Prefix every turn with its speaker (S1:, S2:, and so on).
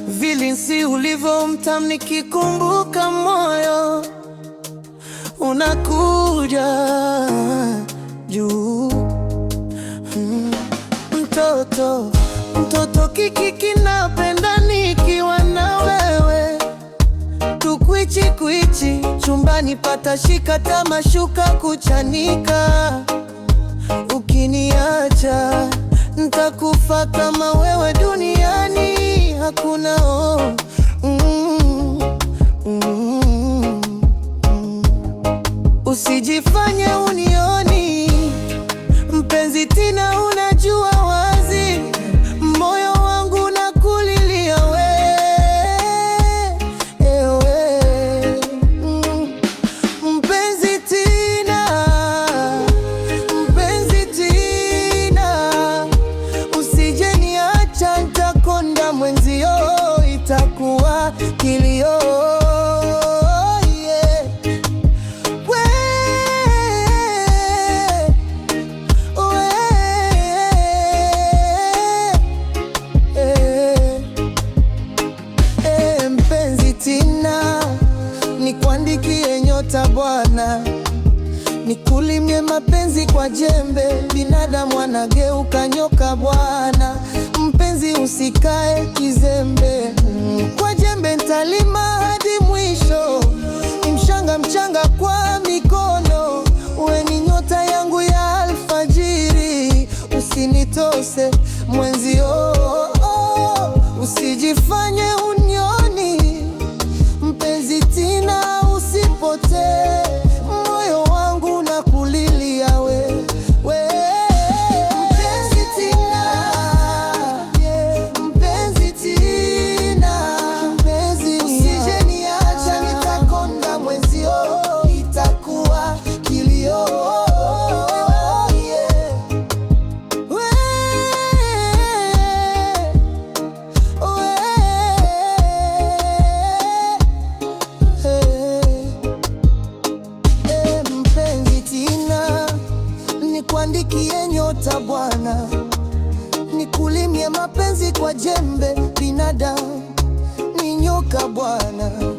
S1: Vilinsi ulivyo mtamu, nikikumbuka moyo unakuja juu. Mtoto kiki napenda nikiwa na wewe, tukwichi kwichi chumbani, patashika tamashuka kuchanika. Ukiniacha nitakufa kama wewe, duniani hakuna. Usijifanye unioni mpenzi tina, unajua wazi moyo wangu nakulilia ewe. Mpenzi tina, mpenzi tina, usije niacha, nitakonda mwenzio, itakuwa kilio. Nikuandikie nyota Bwana, nikulimie mapenzi kwa jembe, binadamu anageuka nyoka Bwana. Mpenzi usikae kizembe, kwa jembe ntalima hadi mwisho, ni mchanga kwa mikono. Uwe ni nyota yangu ya alfajiri, usinitose mwenzio, usijifanye unioni mpenzi tina, usipotee, moyo wangu nakulilia we. Mpenzi tina, mpenzi tina, usije niacha, nitakonda mwenzio, itakuwa kilio. Nikuandikie nyota Bwana, nikulimie mapenzi kwa jembe, binadamu ni nyoka Bwana.